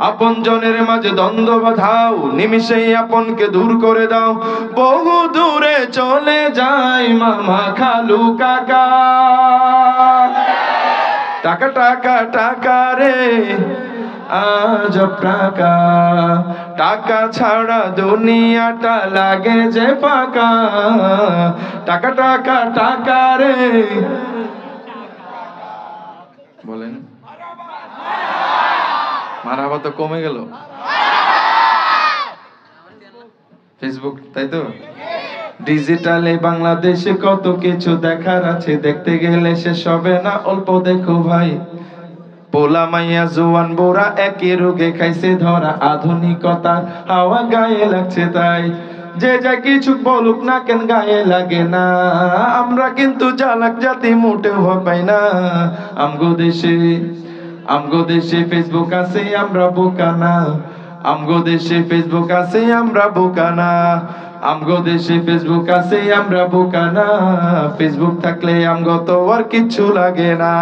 আপন জনের মাঝে দ্বন্দ্ব বাঁধাও, নিমিষেই আপনকে দূর করে দাও। বহু দূরে চলে যায় মামা খালু কাকা। টাকা টাকা টাকা রে আজব টাকা, টাকা ছাড়া দুনিয়াটা লাগে যে ফাঁকা। টাকা টাকা টাকা রে। বলেন মারহাবা তো কমে গেল। ফেসবুক, তাই তো? ডিজিটালে বাংলাদেশে কত কিছু দেখার আছে, দেখতে গেলে শেষ হবে না, অল্প দেখো ভাই। পোলা মাইয়া জোয়ান বোরা একই রোগে খাইছে ধরা, আধুনিকতার হাওয়া গায়ে লাগছে তাই। যে যা কিছু বলুক না কেন গায়ে লাগে না, আমরা কিন্তু চালাক জাতি মোটেও পাই না। আমগো দেশে ফেসবুক আছে আমরা বোকা না। আমগো দেশে ফেসবুক আছে আমরা বোকা না। আমগো দেশে ফেসবুক আছে আমরা বোকা না। ফেসবুক থাকলে আমগো তো আর কিচ্ছু লাগে না।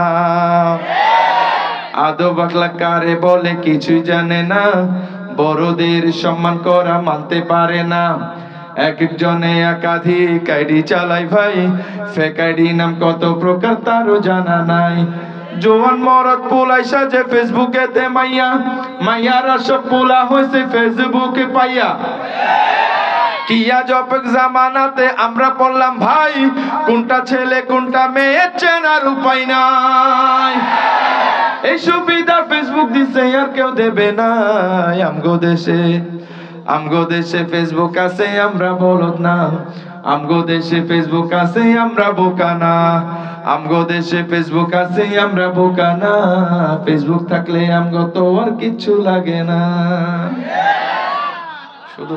আদো বাকলা কারে বলে কিছুই জানে না, বড়দের সম্মান করা মানতে পারে না। এক একজনে একাধিক আইডি চালাই ভাই, ফেক আইডি নাম কত প্রকার তারও জানা নাই। জোয়ান মরদ পোলাই সাজে ফেসবুকে তে মাইয়া, মাইয়ারা সব পোলা হয়েছে ফেসবুকে পাইয়া। কিয়া জপক জামানাতে আমরা পড়লাম ভাই, কোনটা ছেলে কোনটা মেয়ে চেনার উপায় নাই। এই সুবিধা ফেসবুক দিছে আর কেউ দেবে না। আমগো দেশে ফেসবুক আছে আমরা বলদ না, আমগো দেশে ফেসবুক আছে আমরা বোকা না, আমগো দেশে ফেসবুক আছে আমরা বোকা না। ফেসবুক থাকলে আমগো তো আর কিচ্ছু লাগে না। শুধু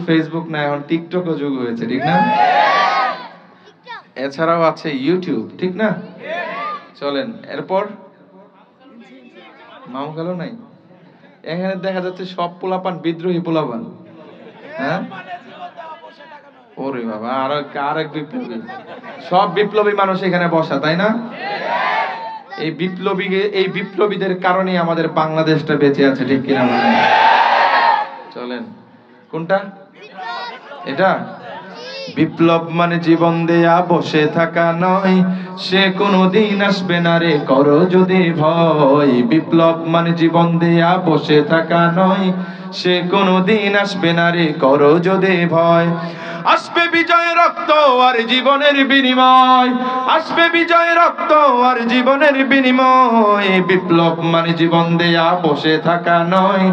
ফেসবুক না, এখন টিকটকও যুগ হয়েছে, ঠিক না? এছাড়াও আছে ইউটিউব, ঠিক না? চলেন এরপর মামু খেলো নাই। এখানে দেখা যাচ্ছে সব পোলাপান বিদ্রোহী পোলাপান। হ্যাঁ, ওরে বাবা, আরেক বিপ্লবী। সব বিপ্লবী মানুষ এখানে বসা, তাই না? এই বিপ্লবীদের কারণে আমাদের বাংলাদেশটা বেঁচে আছে, ঠিক কিনা? চলেন, কোনটা এটা? বিপ্লব মানে জীবন দেয়া বসে থাকা নয়, সে কোনদিন আসবে না রে করো যদি ভয়। বিপ্লব মানে জীবন দেয়া বসে থাকা নয়, সে কোনদিন আসবে না রে করো যদি ভয়। আসবে বিজয় রক্ত আর জীবনের বিনিময়, আসবে বিজয় রক্ত আর জীবনের বিনিময়। বিপ্লব মানে জীবন দেয়া বসে থাকা নয়,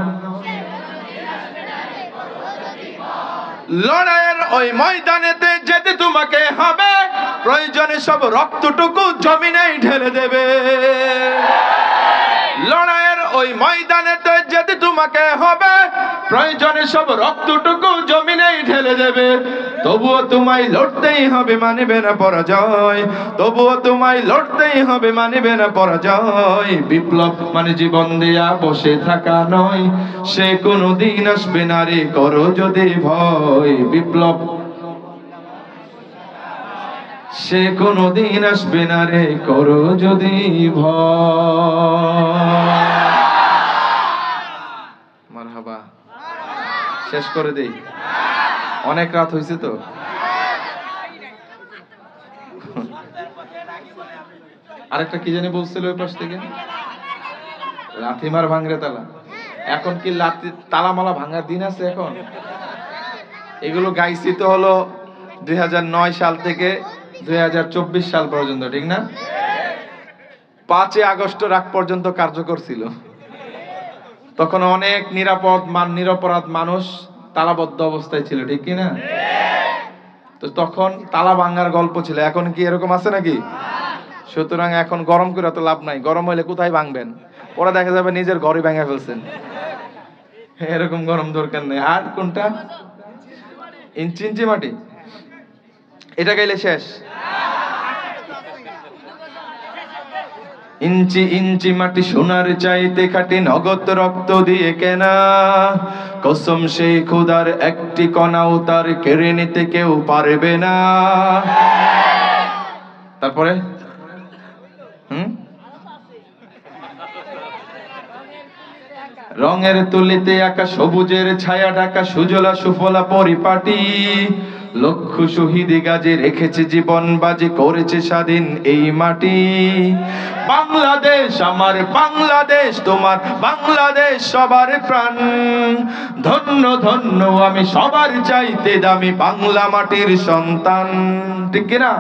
লড়াইয়ের ওই ময়দানেতে যেতে তোমাকে হবে, প্রয়োজনে সব রক্তটুকু জমিনেই ঢেলে দেবে। লড়াইয়ের ওই ময়দানেতে যেতে তোমাকে হবে, প্রয়োজনে সব রক্তটুকু জমিনেই ঢেলে দেবে। তবুও তোমায় লড়তেই হবে, মানিবে না পরাজয়। তবুও তোমায় লড়তেই হবে, মানিবে না পরাজয়। বিপ্লব মানে জীবন দেয়া বসে থাকা নয়, সে কোনদিন আসবে না রে করো যদি ভয়। বিপ্লব সে কোনদিন আসবে না রে করো যদি ভয়। মারহাবা, শেষ করে দেই, অনেক রাত হয়েছে তো। আরেকটা কি জানি বলছিল ওই পাশ থেকে, লাথিমার ভাঙরে তালা। এখন কি তালামালা ভাঙার দিন আছে এখন? এগুলো গাইছি তো হলো 2009 সাল থেকে 2024 সাল পর্যন্ত, ঠিক না? 5 আগস্ট রাগ পর্যন্ত কার্যকর ছিল। তখন অনেক নিরপরাধ মানুষ তালাবদ্ধ অবস্থায় ছিল, ঠিক কি না? তো তখন তালা ভাঙার গল্প ছিল। এখন কি এরকম আছে নাকি? সুতরাং এখন গরম করে তো লাভ নাই। গরম হইলে কোথায় ভাঙবেন? ওরা দেখা যাবে নিজের ঘরে ভেঙে ফেলছেন। এরকম গরম দরকার নেই। আর কোনটা? ইঞ্চি ইঞ্চি মাটি, এটা গাইলে শেষ। ইঞ্চি ইঞ্চি মাটি সোনার চাইতে খাঁটি, নগদ রক্ত দিয়ে কেনা। কসম সেই খোদার একটি কণাও তার কেড়ে নিতে কেউ পারবে না। তারপরে রঙের তুলিতে আঁকা সবুজের ছায়া ঢাকা সুজলা সুফলা পরিপাটি। লক্ষ শহীদ গাজে রেখেছে জীবন বাজি, করেছে স্বাধীন এই মাটি। বাংলাদেশ আমার বাংলাদেশ, তোমার বাংলাদেশ সবার প্রাণ। ধন্য ধন্য আমি সবার চাইতে দামি বাংলা মাটির সন্তান, ঠিক কিনা?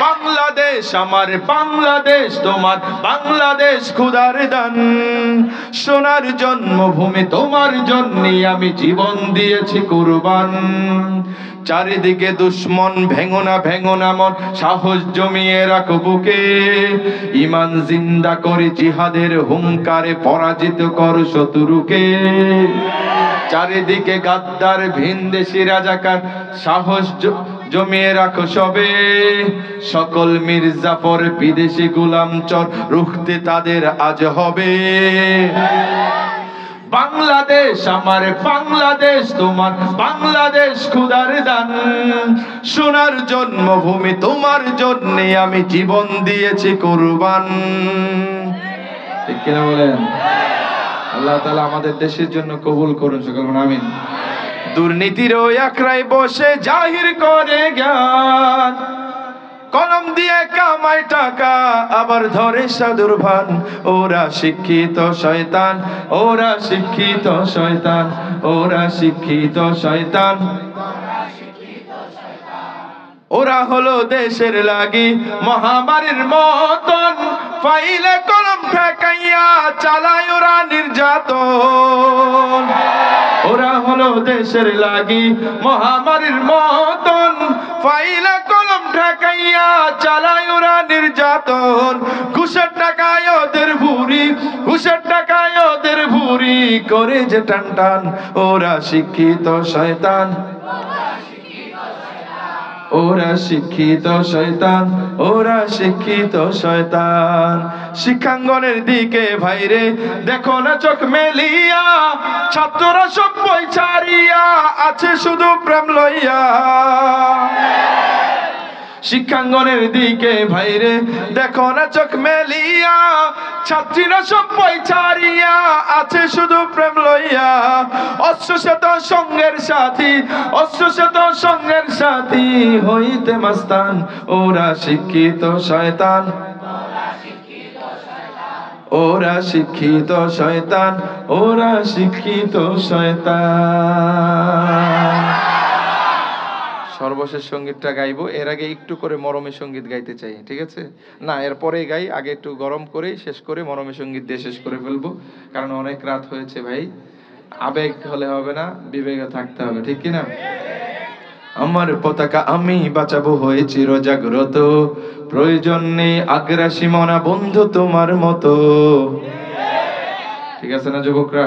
বাংলাদেশ আমার বাংলাদেশ, তোমার বাংলাদেশ খোদার দান। সোনার জন্মভূমি তোমার জন্যে আমি জীবন দিয়েছি কুরবান। চারিদিকে দুশ্মন, ভেঙো না মন, সাহস জমিয়ে রাখো বুকে। ঈমান জিন্দা করে জিহাদের হুঙ্কারে পরাজিত কর শত্রুকে। চারিদিকে গাদ্দার ভিনদেশী রাজাকার, সাহস জমিয়ে রাখো সবে। সকল মির্জাফর বিদেশি গোলাম চর, রুখতে তাদের আজ হবে। বাংলাদেশ আমার বাংলাদেশ, তোমার বাংলাদেশ খোদার দান। সোনার জন্মভূমি তোমার জন্যে আমি জীবন দিয়েছি কুরবান, ঠিক কিনা বলেন? আল্লাহ তাআলা আমাদের দেশের জন্য কবুল করুন, সকল বলুন আমিন। দুর্নীতির ওই আখড়ায় বসে জাহির করে জ্ঞান, কলম দিয়ে কামায় টাকা আবার ধরে সাধুর ভান। ওরা শিক্ষিত শয়তান, ওরা শিক্ষিত শয়তান, ওরা শিক্ষিত শয়তান। ওরা হলো দেশের লাগি মহামারীর মতন, ফাইলে কলম ঠেকাইয়া চালায় ওরা নির্যাতন। ওরা হলো দেশের লাগি মহামারীর মতন, ফাইলে কলম ঠেকাইয়া চালায় ওরা নির্যাতন। ঘুষের টাকায় ওদের ভুরি, ঘুষের টাকায় ওদের ভুরি করে যে টান টান। ওরা শিক্ষিত শয়তান, ওরা শিক্ষিত শয়তান, ওরা শিক্ষিত শয়তান। শিক্ষাঙ্গনের দিকে ভাইরে দেখো না চোখ মেলিয়া, ছাত্ররা সব বই ছাড়িয়া আছে শুধু প্রেম লইয়া। শিক্ষাঙ্গনের দিকে ভাইরে দেখো না চোখ মেলিয়া, ছাত্রীরা সব বই ছাড়িয়া আছে শুধু প্রেম লইয়া। অশ্বশত সঙ্গের সাথী, অশ্বশত সঙ্গের সাথী হইতে মাস্তান। ওরা শিক্ষিত শয়তান, ওরা শিক্ষিত শয়তান, ওরা শিক্ষিত শয়তান। সর্বশেষ সঙ্গীতটা গাইবো, এর আগে একটু করে মরমী সঙ্গীত গাইতে চাই, ঠিক আছে? না, এরপরে গাই, আগে একটু গরম করেই শেষ করে মরমী সঙ্গীত দিয়ে শেষ করে ফেলবো, কারণ অনেক রাত হয়েছে ভাই। আবেগ হলে হবে না, বিবেকে থাকতে হবে, ঠিক কিনা? আমার পতাকা আমি বাঁচাবো হয়ে চিরজাগ্রত, প্রয়োজন নেই আগ্রাসী মনা বন্ধু তোমার মতো। ঠিক আছে না যুবকরা?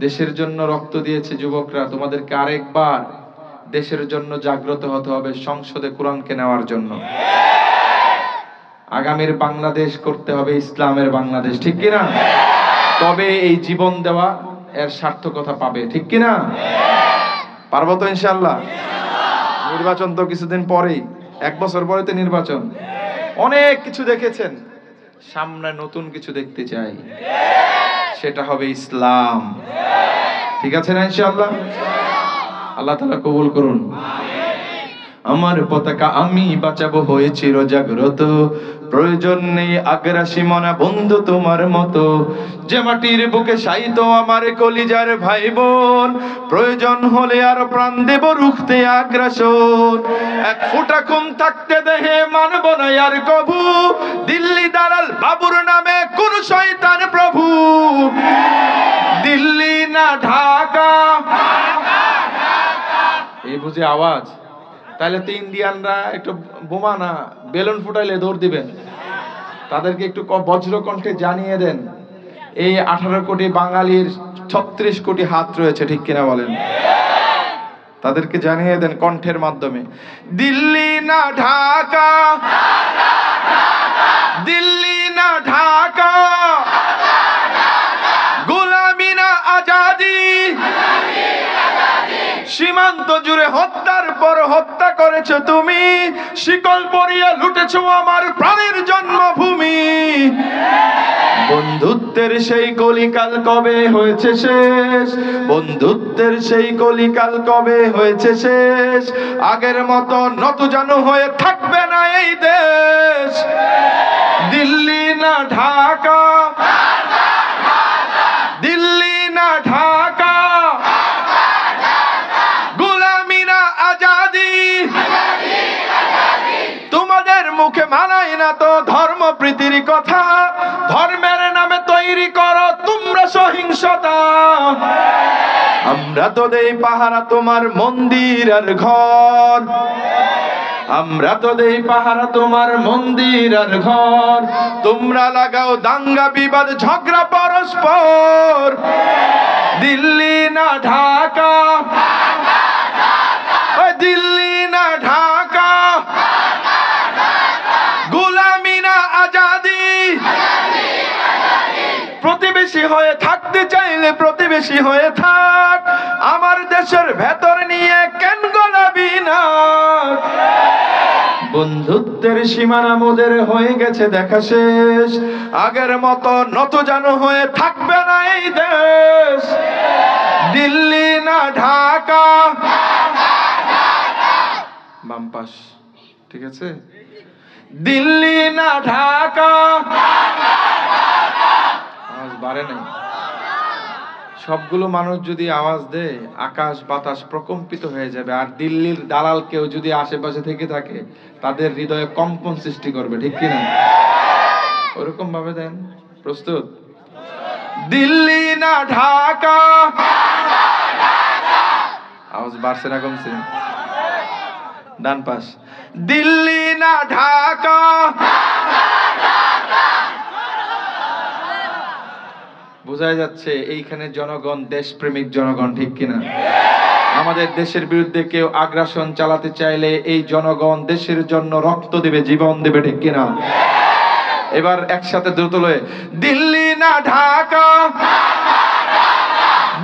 দেশের জন্য রক্ত দিয়েছে যুবকরা, তোমাদেরকে আরেকবার দেশের জন্য জাগ্রত হতে হবে, সংসদে কোরআনকে নেওয়ার জন্য। আগামীর বাংলাদেশ করতে হবে ইসলামের বাংলাদেশ, ঠিক কিনা? তবে এই জীবন দেওয়া এর সার্থকতা পাবে, ঠিক কিনা? পারবো তো ইনশাআল্লাহ? নির্বাচন তো কিছুদিন পরেই, 1 বছর পরে তো নির্বাচন। অনেক কিছু দেখেছেন, সামনে নতুন কিছু দেখতে চাই, সেটা হবে ইসলাম। ঠিক আছে না ইনশাআল্লাহ? আল্লাহ তাআলা কবুল করুন। আমার পতাকা আমি বাঁচাবো হয়ে চিরজাগ্রত, প্রয়োজন নেই আগ্রাসী মনা বন্ধু তোমার মতো। যে মাটির বুকে শায়িত আমার কলিজার ভাই বোন, প্রয়োজন হলে আর প্রাণ দেব রুখতে আগ্রাসন। এক ফোঁটা খুন থাকতে দেহে মানব না আর কভু, দিল্লি দালাল বাবুর নামে কোন শয়তান প্রভু। দিল্লি না ঢাকা, এই বুঝে আওয়াজ? তাহলে তো ইন্ডিয়ানরা একটু বোমা না বেলুন ফুটাইলে দৌড় দিবেন। তাদেরকে একটু বজ্র কণ্ঠে জানিয়ে দেন, এই 18 কোটি বাঙালির 36 কোটি হাত রয়েছে, ঠিক কিনা বলেন? তাদেরকে জানিয়ে দেন কণ্ঠের মাধ্যমে, দিল্লি না ঢাকা, দিল্লি না ঢাকা, গোলামি না আজাদি। সীমান্ত জুড়ে হত্যার পর হত্যা করেছো তুমি, শিকল পরিয়ে লুটেছো আমার প্রাণের জন্মভূমি। বন্ধুত্বের সেই কলিকাল কবে হয়েছে শেষ, বন্ধুত্বের সেই কলিকাল কবে হয়েছে শেষ। আগের মতো নতজানু হয়ে থাকবে না এই দেশ। দিল্লি না ঢাকা, দিল্লি না ঢাকা, গোলামি না আজাদি। তোমাদের মুখে মানায় না তো ধর্ম প্রীতির কথা, ধর্মের নামে তৈরি করো তোমরা সহিংসতা। আমরা তো দেই পাহারা তোমার মন্দির আর ঘর, আমরা তো দেই পাহারা তোমার মন্দির আর ঘর। তোমরা লাগাও দাঙ্গা বিবাদ ঝগড়া পরস্পর। দিল্লি না ঢাকা, দিল্লি না ঢাকা, গোলামি না আজাদি। প্রতিবেশী হয়ে থাকতে চাইলে প্রতিবেশী হয়ে থাক, আমার দেশের ভেতর নিয়ে কেন গোলাবি না। বন্ধুত্বের সীমানা মোদের হয়ে গেছে দেখা শেষ, আগের মতো নত জানু হয়ে থাকবে না এই দেশ। দিল্লি না ঢাকা, বাম পাশ ঠিক আছে, দিল্লি না ঢাকা, আওয়াজ বাড়ে নাই। সবগুলো মানুষ যদি আওয়াজ দেয় আকাশ বাতাস প্রকম্পিত হয়ে যাবে, আর দিল্লির দালাল কেউ যদি আশেপাশে থেকে থাকে তাদের হৃদয়ে কম্পন সৃষ্টি করবে, ঠিক কিনা? ওরকম ভাবে দেন। প্রস্তুত? দিল্লি না ঢাকা, আওয়াজ বাড়ছে না কমছে? ডান পাশ, দিল্লি না ঢাকা, বোঝাই যাচ্ছে এইখানে জনগণ দেশপ্রেমিক জনগণ, ঠিক কিনা? আমাদের দেশের বিরুদ্ধে কেউ আগ্রাসন চালাতে চাইলে এই জনগণ দেশের জন্য রক্ত দেবে, জীবন দেবে, ঠিক কিনা? এবার একসাথে দ্রুত লয়ে, দিল্লি না ঢাকা,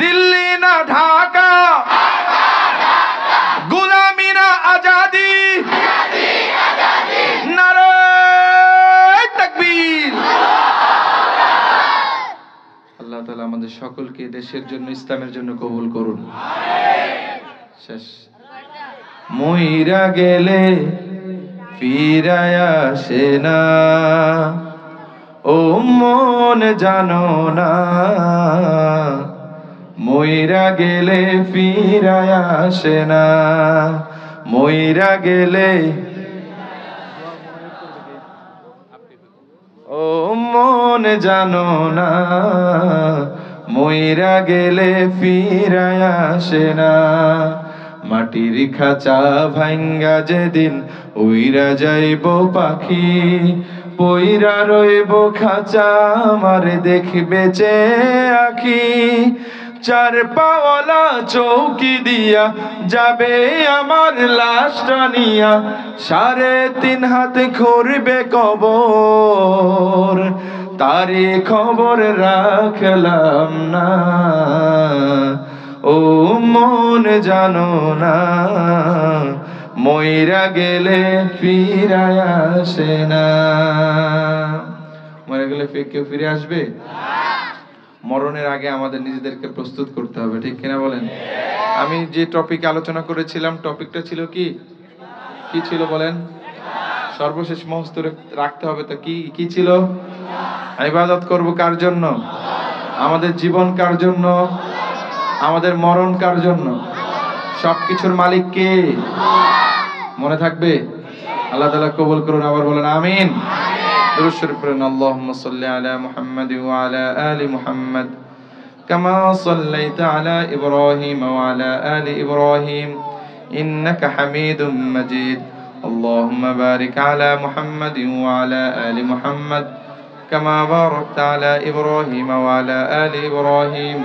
দিল্লি না ঢাকা, গোলামি না আজাদি, নারে তাকবীর। আল্লাহ তাআলা আমাদের সকলকে দেশের জন্য, ইসলামের জন্য কবুল করুন। শেষ। মইরা গেলে ফিরায় আসে না, ও মন জানো না, মইরা গেলে ফিরায় আসে না, মইরা গেলে, ও মন জানো না, মইরা গেলে ফিরায় আসে না। মাটির খাঁচা ভাঙ্গা যেদিন উইরা যাইব পাখি, পইরা রইব খাঁচা আমার দেখবে যে আখি। চার পাওয়ালা চৌকি দিয়া যাবে আমার লাশটা নিয়া, 3.5 হাত ঘুরবে কবর, তারি খবর রাখলাম না, ও মন জানো না, মইরা গেলে ফিরায় আসে না। মরে গেলে কেউ ফিরে আসবে? মরণের আগে আমাদের নিজেদেরকে প্রস্তুত করতে হবে, ঠিক কিনা বলেন? আমি যে টপিক আলোচনা করেছিলাম, টপিকটা ছিল কি ছিল বলেন? সর্বশেষ মহস্ত রাখতে হবে। তো কি ছিল? ইবাদত করব কার জন্য? আমাদের জীবন কার জন্য? আমাদের মরণ কার জন্য? সবকিছুর মালিক কে? মনে থাকবে? আল্লাহ তাআলা কবুল করুন। আবার বলেন আমিন। দুরূদ শরীফ পড়েন। আল্লাহুম্মা সাল্লি আলা মুহাম্মাদ ওয়া আলা আলি মুহাম্মাদ কামা সাল্লাইতা আলা ইব্রাহিম ওয়া আলা আলি ইব্রাহিম ইন্নাকা হামিদুম মাজিদ। আল্লাহুম্মা বারিক আলা মুহাম্মাদ ওয়া আলা আলি মুহাম্মাদ কামা বারাকতা আলা ইব্রাহিম ওয়া আলা আলি ইব্রাহিম